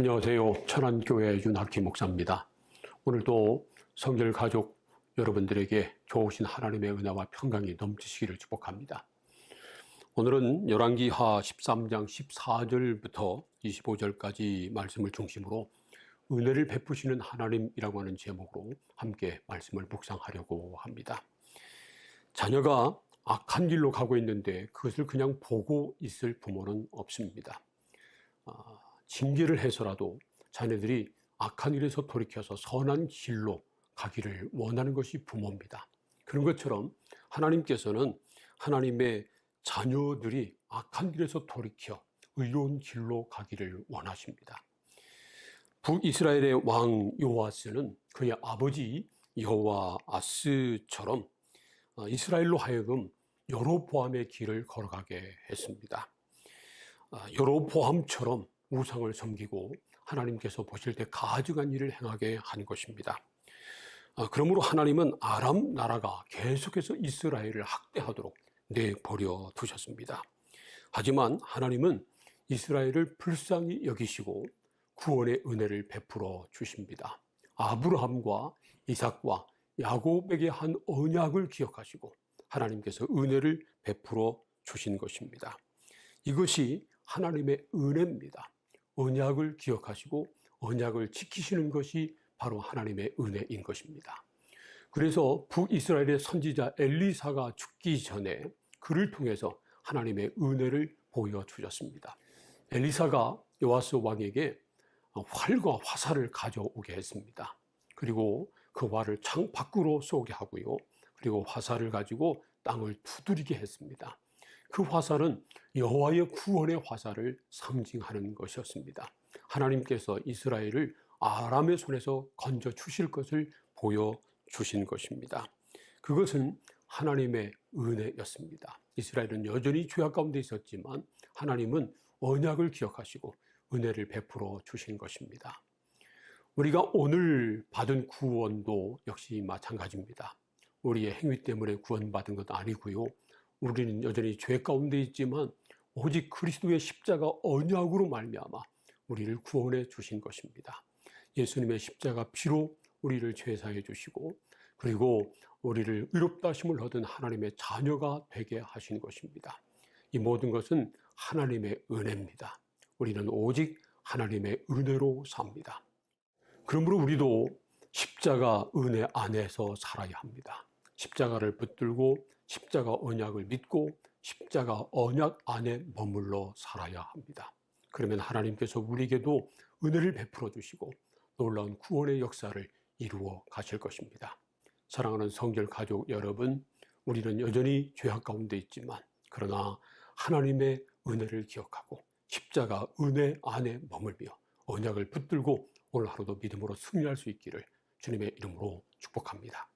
안녕하세요. 천안교회 윤학기 목사입니다. 오늘도 성결 가족 여러분들에게 좋으신 하나님의 은혜와 평강이 넘치시기를 축복합니다. 오늘은 열왕기하 13장 14절부터 25절까지 말씀을 중심으로 은혜를 베푸시는 하나님이라고 하는 제목으로 함께 말씀을 묵상하려고 합니다. 자녀가 악한 길로 가고 있는데 그것을 그냥 보고 있을 부모는 없습니다. 징계를 해서라도 자녀들이 악한 일에서 돌이켜서 선한 길로 가기를 원하는 것이 부모입니다. 그런 것처럼 하나님께서는 하나님의 자녀들이 악한 길에서 돌이켜 의로운 길로 가기를 원하십니다. 북이스라엘의 왕 요아스는 그의 아버지 여호아스처럼 이스라엘로 하여금 여로보암의 길을 걸어가게 했습니다. 여로보암처럼 우상을 섬기고 하나님께서 보실 때 가증한 일을 행하게 한 것입니다. 그러므로 하나님은 아람 나라가 계속해서 이스라엘을 학대하도록 내버려 두셨습니다. 하지만 하나님은 이스라엘을 불쌍히 여기시고 구원의 은혜를 베풀어 주십니다. 아브라함과 이삭과 야곱에게 한 언약을 기억하시고 하나님께서 은혜를 베풀어 주신 것입니다. 이것이 하나님의 은혜입니다. 언약을 기억하시고 언약을 지키시는 것이 바로 하나님의 은혜인 것입니다. 그래서 북이스라엘의 선지자 엘리사가 죽기 전에 그를 통해서 하나님의 은혜를 보여주셨습니다. 엘리사가 요아스 왕에게 활과 화살을 가져오게 했습니다. 그리고 그 활을 창 밖으로 쏘게 하고요. 그리고 화살을 가지고 땅을 두드리게 했습니다. 그 화살은 여호와의 구원의 화살을 상징하는 것이었습니다. 하나님께서 이스라엘을 아람의 손에서 건져 주실 것을 보여주신 것입니다. 그것은 하나님의 은혜였습니다. 이스라엘은 여전히 죄악 가운데 있었지만 하나님은 언약을 기억하시고 은혜를 베풀어 주신 것입니다. 우리가 오늘 받은 구원도 역시 마찬가지입니다. 우리의 행위 때문에 구원받은 것 아니고요. 우리는 여전히 죄 가운데 있지만 오직 그리스도의 십자가 언약으로 말미암아 우리를 구원해 주신 것입니다. 예수님의 십자가 피로 우리를 죄사해 주시고 그리고 우리를 의롭다 하심을 얻은 하나님의 자녀가 되게 하신 것입니다. 이 모든 것은 하나님의 은혜입니다. 우리는 오직 하나님의 은혜로 삽니다. 그러므로 우리도 십자가 은혜 안에서 살아야 합니다. 십자가를 붙들고 십자가 언약을 믿고 십자가 언약 안에 머물러 살아야 합니다. 그러면 하나님께서 우리에게도 은혜를 베풀어 주시고 놀라운 구원의 역사를 이루어 가실 것입니다. 사랑하는 성결 가족 여러분, 우리는 여전히 죄악 가운데 있지만 그러나 하나님의 은혜를 기억하고 십자가 은혜 안에 머물며 언약을 붙들고 오늘 하루도 믿음으로 승리할 수 있기를 주님의 이름으로 축복합니다.